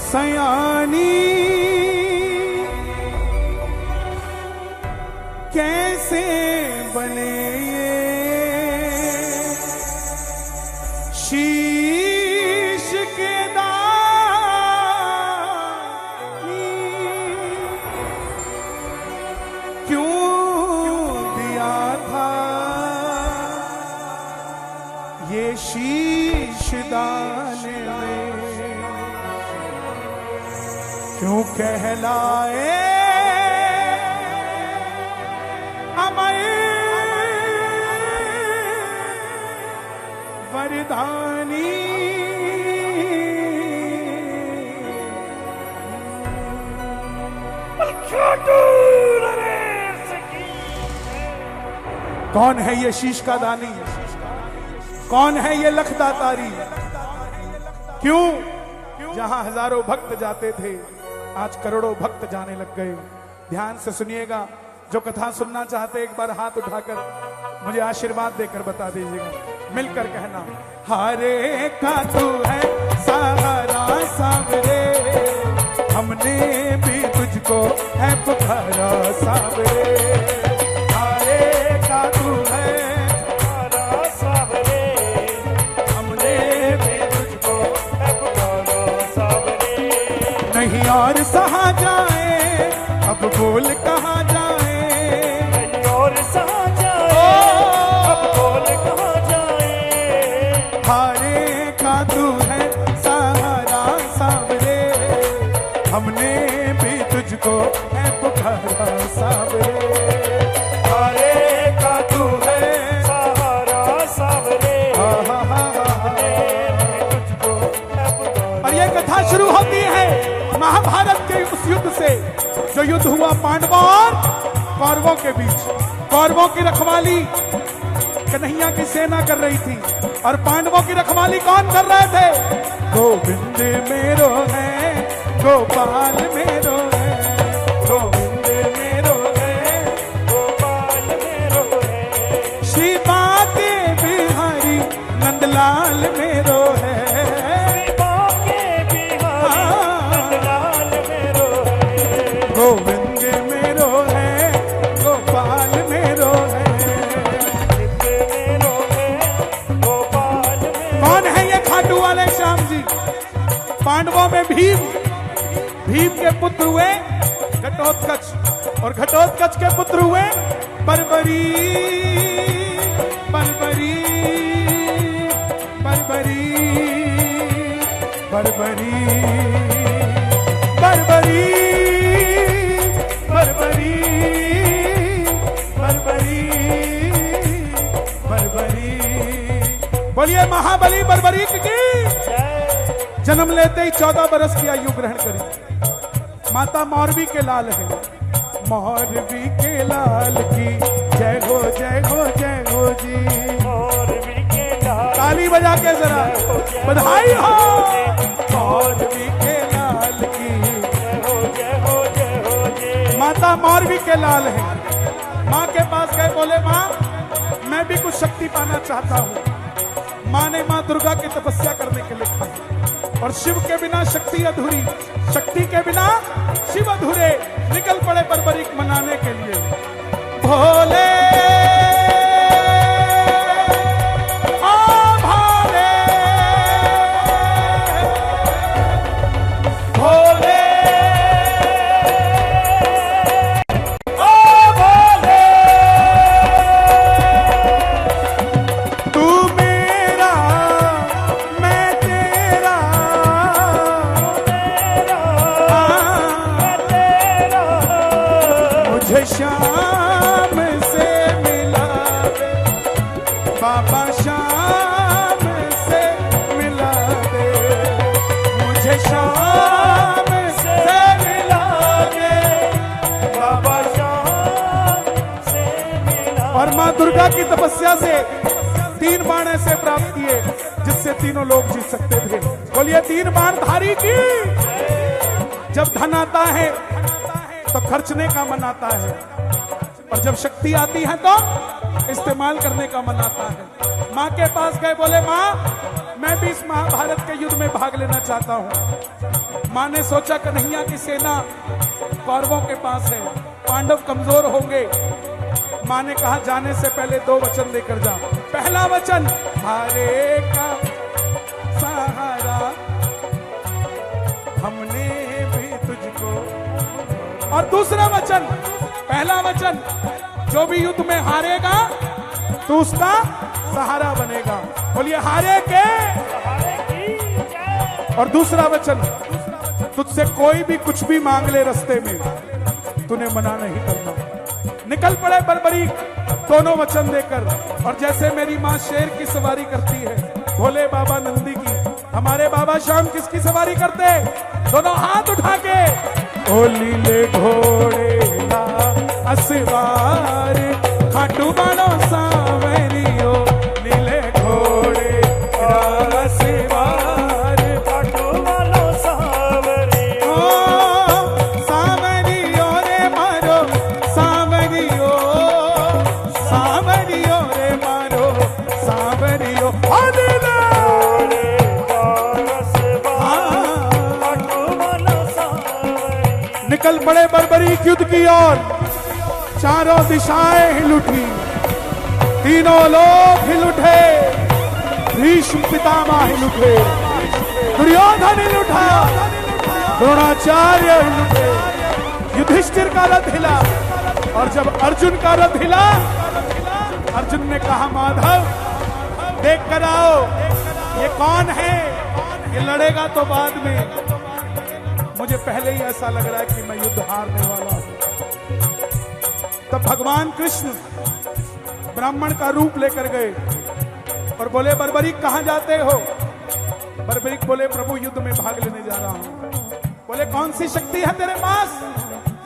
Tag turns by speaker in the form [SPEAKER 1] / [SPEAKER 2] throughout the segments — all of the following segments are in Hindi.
[SPEAKER 1] सयानी कैसे बने शीश के दानी, क्यों दिया था ये शीश दाने में, क्यों कहलाए अमर वरदानी। कौन है ये शीश का दानी, कौन है ये लखदातारी? क्यों जहां हजारों भक्त जाते थे आज करोड़ों भक्त जाने लग गए। ध्यान से सुनिएगा, जो कथा सुनना चाहते एक बार हाथ उठाकर मुझे आशीर्वाद देकर बता दीजिएगा, मिलकर कहना, हारे का तू है सहारा सावरे, हमने भी तुझको है पुकारा सावरे। हारे का तू है सहारा सावरे, हमने भी तुझको है पुकारा सावरे। नहीं और सहा जाए अब बोल कहाँ जाए, नहीं और सहा जाए अब बोल कहाँ जाए। हारे का तू है सहारा सावरे, हमने भी तुझको है पुकारा सावरे। हारे का तू है सहारा सावरे, हमने भी तुझको है पुकारा। और ये कथा शुरू होती है महाभारत के उस युद्ध से जो युद्ध हुआ पांडवों और कौरवों के बीच। कौरवों की रखवाली कन्हैया की सेना कर रही थी और पांडवों की रखवाली कौन कर रहे थे? गोविंद मेरो है, गोपाल मेरो है, गोविंद मेरो है, गोपाल मेरो है, श्री बाके बिहारी नंदलाल मेरो है, श्री बाके बिहारी नंदलाल मेरो है। गोविंद मेरो है, गोपाल मेरो है, मेरो है, गोपाल मेरो। कौन है ये खाटू वाले श्याम जी? पांडवों में भीम, भीम के पुत्र हुए घटोत्कच और घटोत्कच के पुत्र हुए बर्बरी, बर्बरी, बर्बरी, बर्बरी, बर्बरी, बर्बरी, बर्बरी, बर्बरी। बोलिए महाबली बर्बरी की। जन्म लेते ही 14 बरस की आयु ग्रहण करी। माता मौरवी के लाल है, मौरवी के लाल की जय हो, जय हो, जय हो जी। मौरवी के लाल, ताली बजा के जरा बधाई हो। मौरवी के लाल की जय हो, जय हो, जय हो जी। माता मौरवी के लाल है। माँ के पास गए, बोले माँ मैं भी कुछ शक्ति पाना चाहता हूँ। माँ ने माँ दुर्गा की तपस्या करने के लिए कहा और शिव के बिना शक्ति अधूरी, शक्ति के बिना शिव अधूरे। निकल पड़े बर्बरीक मनाने के लिए। भोले ओ भोले, भोले ओ भोले, तू मेरा मैं तेरा, मुझे शाम से मिला दे बाबा, शाम से मिला दे, मुझे शाम से मिला दे बाबा, शाम से मिला। और माँ दुर्गा की तपस्या से 3 बाण ऐसे प्राप्त किए जिससे तीनों लोग जीत सकते थे। बोलिए 3 बाण धारी की। जब धन आता है तो खर्चने का मन आता है, और जब शक्ति आती है तो इस्तेमाल करने का मन आता है। माँ के पास गए, बोले माँ मैं भी इस महाभारत के युद्ध में भाग लेना चाहता हूं। मां ने सोचा कन्हैया की सेना कौरवों के पास है, पांडव कमजोर होंगे। मां ने कहा जाने से पहले 2 वचन देकर जा। पहला वचन, हारे का सहारा हमने भी तुझको, और दूसरा वचन, पहला वचन, जो भी युद्ध में हारेगा तू उसका सहारा बनेगा। बोलिए हारे के। और दूसरा वचन, तुझसे कोई भी कुछ भी मांग ले रास्ते में, तूने मना नहीं करना। निकल पड़े बर्बरीक दोनों वचन देकर। और जैसे मेरी माँ शेर की सवारी करती है, भोले बाबा नंदी की, हमारे बाबा श्याम किसकी सवारी करते? दोनों हाथ उठा के, ओ लीले घोड़े ला असवार खाटू बानो सावरियो, लीले घोड़े ला असवार खाटू बानो सावरियो, सावरियो रे मारो सावरियो, सावरियो रे मारो सावरियो, निकल पड़े बर्बरीक युद्ध की ओर। चारों दिशाएं हिल उठी, तीनों लोग हिल उठे, भीष्म पितामह हिल उठे, दुर्योधन हिल उठा, द्रोणाचार्य हिल उठे, युधिष्ठिर का रथ हिला। और जब अर्जुन का रथ हिला, अर्जुन ने कहा माधव देख कर आओ, ये कौन है? ये लड़ेगा तो बाद में, मुझे पहले ही ऐसा लग रहा है कि मैं युद्ध हारने वाला हूं। तब भगवान कृष्ण ब्राह्मण का रूप लेकर गए और बोले बर्बरीक कहां जाते हो? बर्बरीक बोले प्रभु युद्ध में भाग लेने जा रहा हूं। बोले कौन सी शक्ति है तेरे पास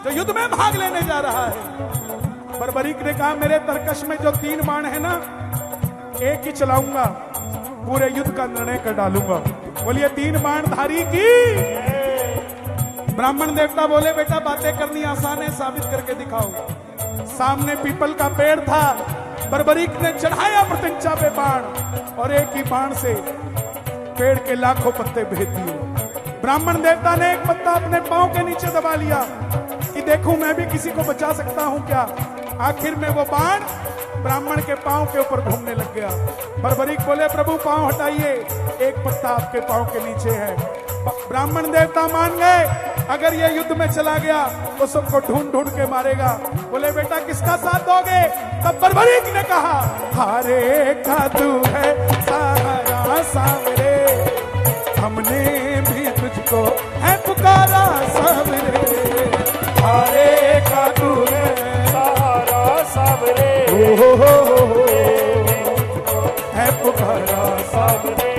[SPEAKER 1] जो युद्ध में भाग लेने जा रहा है? बर्बरीक ने कहा मेरे तरकश में जो 3 बाण है ना, एक ही चलाऊंगा, पूरे युद्ध का निर्णय कर डालूंगा। बोलिए 3 बाणधारी की। ब्राह्मण देवता बोले बेटा बातें करनी आसान है, साबित करके दिखाओ। सामने पीपल का पेड़ था, बर्बरीक ने चढ़ाया प्रत्यंचा पे बाण, और एक ही बाण से पेड़ के लाखों पत्ते भेज दिए। ब्राह्मण देवता ने एक पत्ता अपने पांव के नीचे दबा लिया कि देखूं मैं भी किसी को बचा सकता हूं क्या। आखिर में वो बाण ब्राह्मण के पांव के ऊपर घूमने लग गया। बर्बरीक बोले प्रभु पांव हटाइए, एक पत्ता आपके पांव के नीचे है। ब्राह्मण देवता मान गए, अगर ये युद्ध में चला गया तो सबको ढूंढ ढूंढ के मारेगा। बोले बेटा किसका साथ दोगे? तब बर्बरीक ने कहा हारे का तू है सहारा सावरे, हमने भी तुझको है पुकारा सावरे, हारे का तू है सहारा सावरे, है पुकारा सावरे।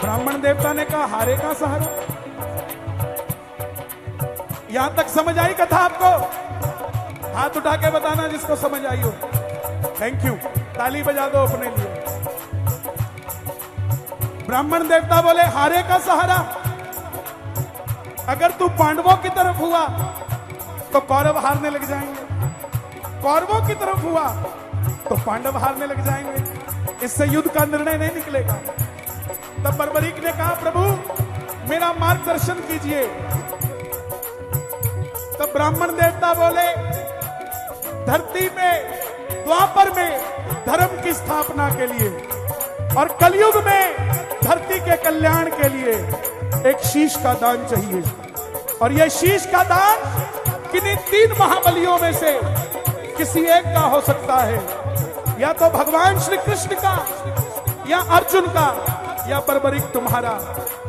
[SPEAKER 1] ब्राह्मण देवता ने कहा हारे का सहारा। यहां तक समझ आई कथा आपको? हाथ उठा के बताना जिसको समझ आई हो। थैंक यू, ताली बजा दो अपने लिए। ब्राह्मण देवता बोले हारे का सहारा, अगर तू पांडवों की तरफ हुआ तो कौरव हारने लग जाएंगे, कौरवों की तरफ हुआ तो पांडव हारने लग जाएंगे, इससे युद्ध का निर्णय नहीं निकलेगा। तब बर्बरीक ने कहा प्रभु मेरा मार्गदर्शन कीजिए। तब ब्राह्मण देवता बोले धरती में द्वापर में धर्म की स्थापना के लिए और कलयुग में धरती के कल्याण के लिए एक शीश का दान चाहिए। और यह शीश का दान किन्हीं 3 महाबलियों में से किसी एक का हो सकता है, या तो भगवान श्री कृष्ण का, या अर्जुन का, या बर्बरीक तुम्हारा।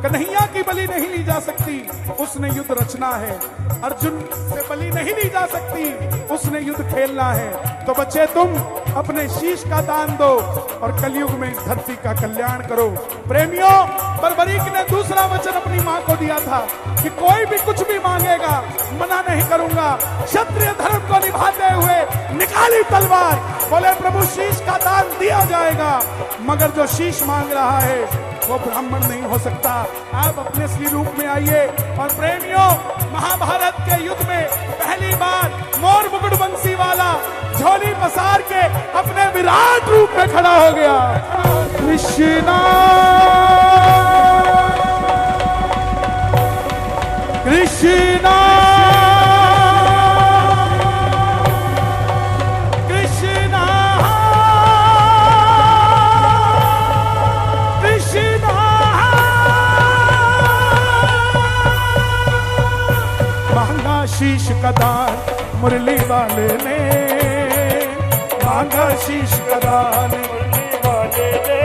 [SPEAKER 1] कन्हैया की बलि नहीं ली जा सकती, उसने युद्ध रचना है। अर्जुन से बलि नहीं ली जा सकती, उसने युद्ध खेलना है। तो बच्चे तुम अपने शीश का दान दो और कलयुग में इस धरती का कल्याण करो। प्रेमियों, बर्बरीक ने दूसरा वचन अपनी मां को दिया था कि कोई भी कुछ भी मांगेगा मना नहीं करूंगा। क्षत्रिय धर्म को निभाते हुए निकाली तलवार, बोले प्रभु शीश का दान दिया जाएगा, मगर जो शीश मांग रहा है वो ब्राह्मण नहीं हो सकता। आप अपने असली रूप में आइए। और प्रेमियों, महाभारत के युद्ध में पहली बार मोर मुकुट बंसी वाला झोली पसार के अपने विराट रूप में खड़ा हो गया। कृष्णा कृष्णा कृष्णा कृष्णा मांगा शीश का दान मुरली वाले ने, मांगा शीश का दान मुरली वाले ने।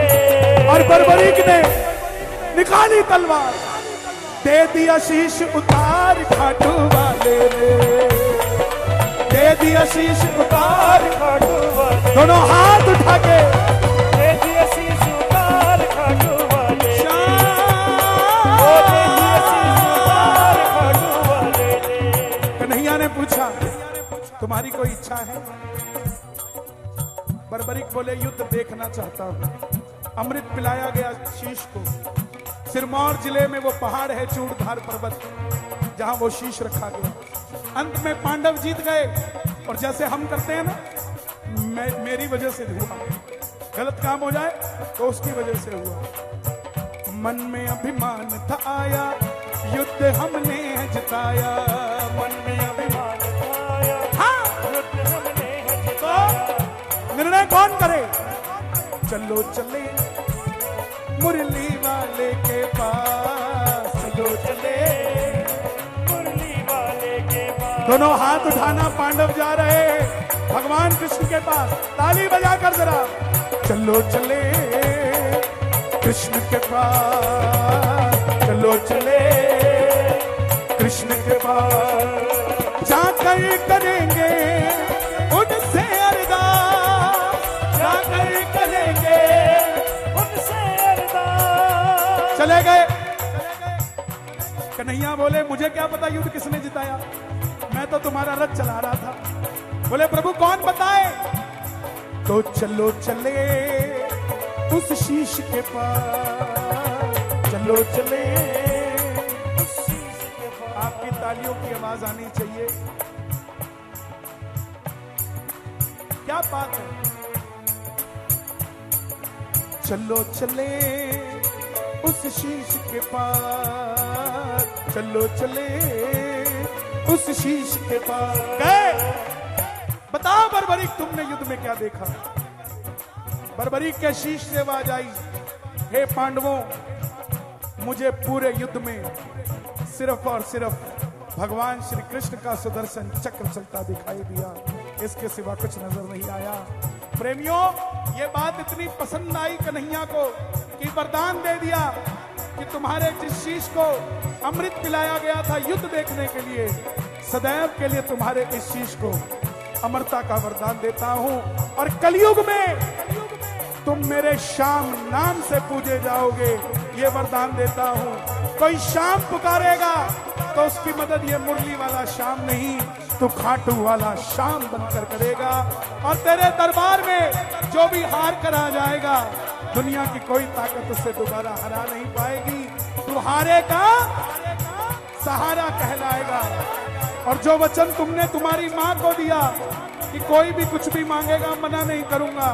[SPEAKER 1] और बर्बरीक ने निकाली तलवार, दे दिया शीश उतार खाटू वाले ने, दे दिया शीश उतार खाटू वाले। दोनों हाथ उठा के दे दिया शीश उतार खाटू वाले, दे दिया शीश उतार खाटू वाले। कन्हैया ने पूछा तुम्हारी कोई इच्छा है? बर्बरीक बोले युद्ध देखना चाहता हूं। अमृत पिलाया गया शीश को। सिरमौर जिले में वो पहाड़ है चूड़धार पर्वत, जहां वो शीश रखा गया। अंत में पांडव जीत गए। और जैसे हम करते हैं ना, मेरी वजह से हुआ, गलत काम हो जाए तो उसकी वजह से हुआ। मन में अभिमान था आया, युद्ध हमने जिताया। मन में अभिमान था आया, हाँ, युद्ध हमने जिताया। निर्णय कौन करे? चलो चले मुरली वाले के पास, चलो चले मुरली वाले के पास। दोनों हाथ उठाना, पांडव जा रहे भगवान कृष्ण के पास। ताली बजाकर जरा, चलो चले कृष्ण के पास, चलो चले कृष्ण के पास। जाकर करेंगे उनसे अरदास, जाकर करेंगे उनसे अरदास। चले गए। कन्हैया बोले मुझे क्या पता युद्ध किसने जिताया, मैं तो तुम्हारा रथ चला रहा था। बोले प्रभु कौन बताए? तो चलो चले उस शीश के पास, चलो चले उस शीश के पास। आपकी तालियों की आवाज आनी चाहिए। क्या बात है? चलो चले उस शीश के पास, चलो चले उस शीश के पास। गए। बताओ बर्बरीक तुमने युद्ध में क्या देखा? बर्बरीक के शीश से आवाज आई, हे पांडवों, मुझे पूरे युद्ध में सिर्फ और सिर्फ भगवान श्री कृष्ण का सुदर्शन चक्र चलता दिखाई दिया, इसके सिवा कुछ नजर नहीं आया। प्रेमियों, ये बात इतनी पसंद आई कन्हैया को कि वरदान दे दिया कि तुम्हारे जिस शीश को अमृत पिलाया गया था युद्ध देखने के लिए, सदैव के लिए तुम्हारे इस शीश को अमरता का वरदान देता हूं। और कलयुग में तुम मेरे श्याम नाम से पूजे जाओगे, ये वरदान देता हूं। कोई श्याम पुकारेगा तो उसकी मदद ये मुरली वाला श्याम नहीं, तो खाटू वाला श्याम बनकर करेगा। और तेरे दरबार में जो भी हार कर आ जाएगा, दुनिया की कोई ताकत उससे दोबारा हरा नहीं पाएगी। तू हारे का सहारा कहलाएगा। और जो वचन तुमने तुम्हारी माँ को दिया कि कोई भी कुछ भी मांगेगा मना नहीं करूंगा,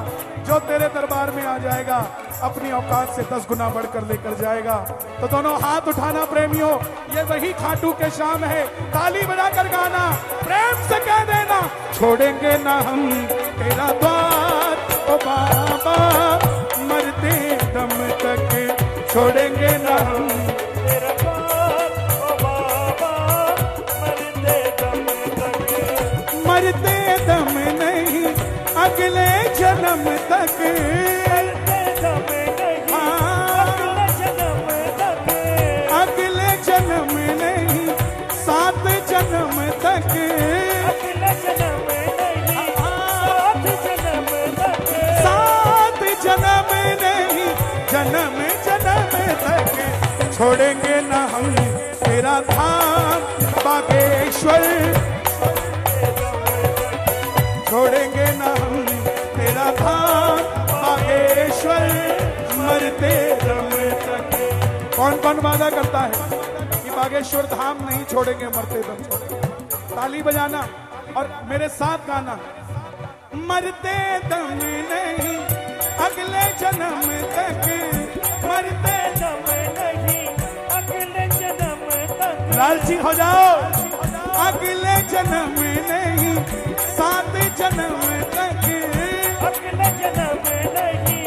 [SPEAKER 1] जो तेरे दरबार में आ जाएगा अपनी औकात से 10 गुना बढ़कर लेकर जाएगा। तो दोनों हाथ उठाना प्रेमियों, ये वही खाटू के शाम है। ताली बजाकर गाना, प्रेम से कह देना, छोड़ेंगे ना हम तेरा द्वार ओ बाबा, मरते दम तक छोड़ेंगे ना हम तेरा द्वार ओ बाबा, मरते दम तक। मरते दम नहीं, अगले जन्म तक, अगले जन्म नहीं, 7 जन्म तक, अगले जन्म नहीं, 7 जन्म नहीं, जन्म जन्म तक छोड़ेंगे ना हम तेरा धाम बागेश्वर, छोड़ेंगे ना हम तेरा धाम बागेश्वर, मरते दम तक। कौन कौन वादा करता है कि बागेश्वर धाम नहीं छोड़ेंगे, मरते दम तक? ताली बजाना और मेरे साथ गाना, मरते दम नहीं अगले जन्म तक, मरते दम नहीं अगले जन्म तक, लालची हो जाओ, अगले जन्म नहीं 7 जन्म तक, अगले जन्म नहीं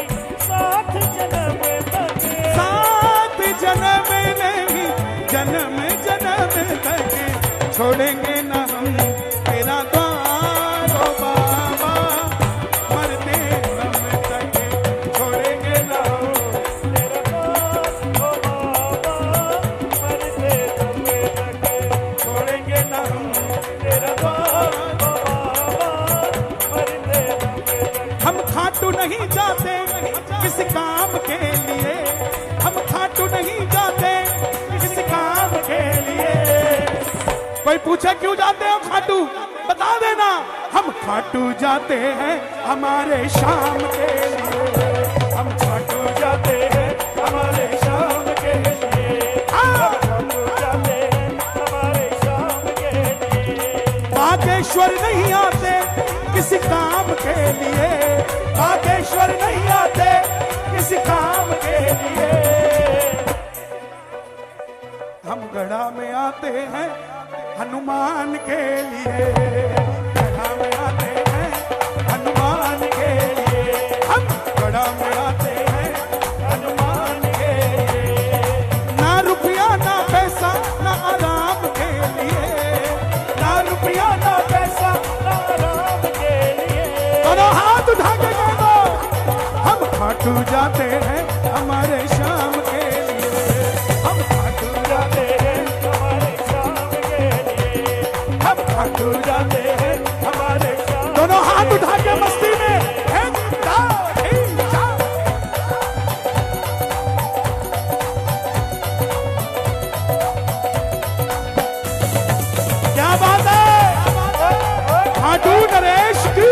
[SPEAKER 1] 7 जन्म तक, 7 जन्म नहीं जन्म जन्म तक छोड़ेंगे न हम तेरा द्वार ओ बाबा, मरते दम तक छोड़ेंगे न हम तेरा द्वार ओ बाबा, मरते दम तक छोड़ेंगे न हम तेरा द्वार ओ बाबा, मरते दम तक। हम खाटू नहीं जाते किसी काम के लिए, हम खाटू नहीं जाते किसी काम के लिए। कोई पूछे क्यों जाते हो खाटू, बता देना, हम खाटू जाते हैं हमारे शाम के लिए, हम खाटू जाते हैं हमारे शाम के लिए, हम खाटू जाते हैं हमारे शाम के लिए। बागेश्वर नहीं आते किसी काम के लिए, बागेश्वर नहीं आते किसी काम के लिए। हम गढ़ा में आते हैं हनुमान के लिए, गढ़ा में आते हैं हनुमान के लिए, हम गढ़ा में आते हैं हनुमान के लिए। ना रुपया ना पैसा ना आराम के लिए, ना रुपया ना पैसा ना आराम के लिए। दोनों हाथ उठा के कह दो, हम खाटू जाते हैं हमारे शाम के लिए, हम खाटू जाते हैं हमारे शाम के लिए, हम खाटू जाते हैं हमारे शाम। दोनों हाथ उठा के मस्ती में क्या बात है, खाटू नरेश की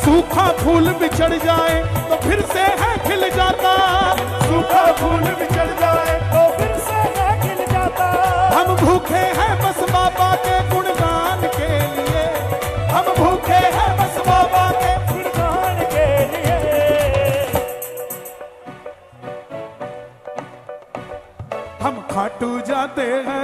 [SPEAKER 1] सूखा फूल बिछड़ जाए तो फिर से है खिल जाता, सूखा फूल बिछड़ जाए तो फिर से है खिल जाता। हम भूखे हैं बस बाबा के गुणगान के लिए, हम भूखे हैं बस बाबा के गुणगान के लिए। हम खाटू जाते हैं,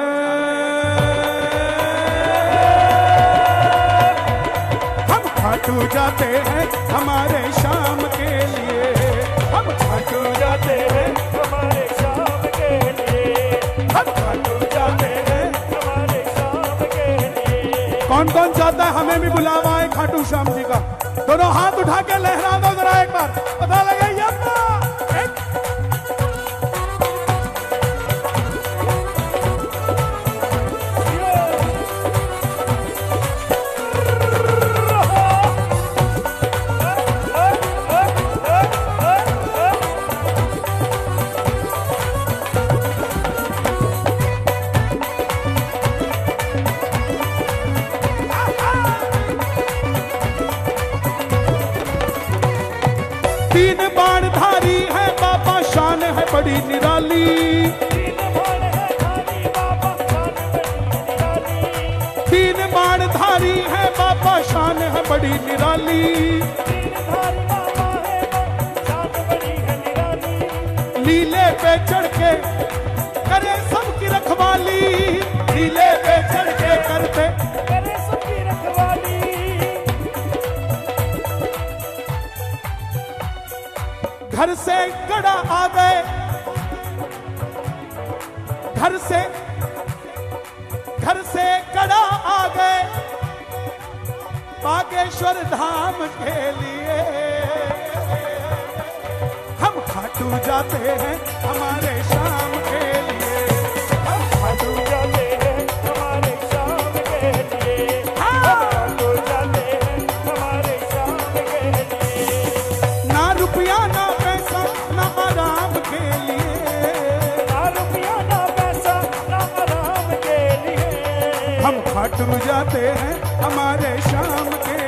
[SPEAKER 1] खाटू जाते हैं हमारे शाम के लिए, हम खाटू जाते हैं हमारे शाम के लिए, हम खाटू जाते हैं हमारे शाम के लिए। कौन कौन चाहता है हमें भी बुलावा है खाटू श्याम जी का? दोनों हाथ उठा के लहरा दो जरा एक बार, पता लगे यम्मा। तीन बाण धारी है बाबा, शान है बड़ी निराली, तीन बाण धारी बाबा, शान बड़ी निराली, तीन बाण धारी है बाबा, शान है बड़ी निराली, तीन धारी बाबा है शान बड़ी है निराली। लीले पे चढ़ के करे सबकी रखवाली, लीले पे चढ़ के करते करे सबकी रखवाली। घर से गड़ा आ गए, घर से गड़ा आ गए बागेश्वर धाम के लिए। हम खाटू जाते हैं हमारे शाम के लिए, हम खाटू जाते हैं हमारे शाम के लिए, हम खाटू जाते हैं हमारे शाम के लिए। ना रुपया ना पैसा ना आराम के लिए, ना रुपया ना हम खाटू जाते हैं हमारे शाम के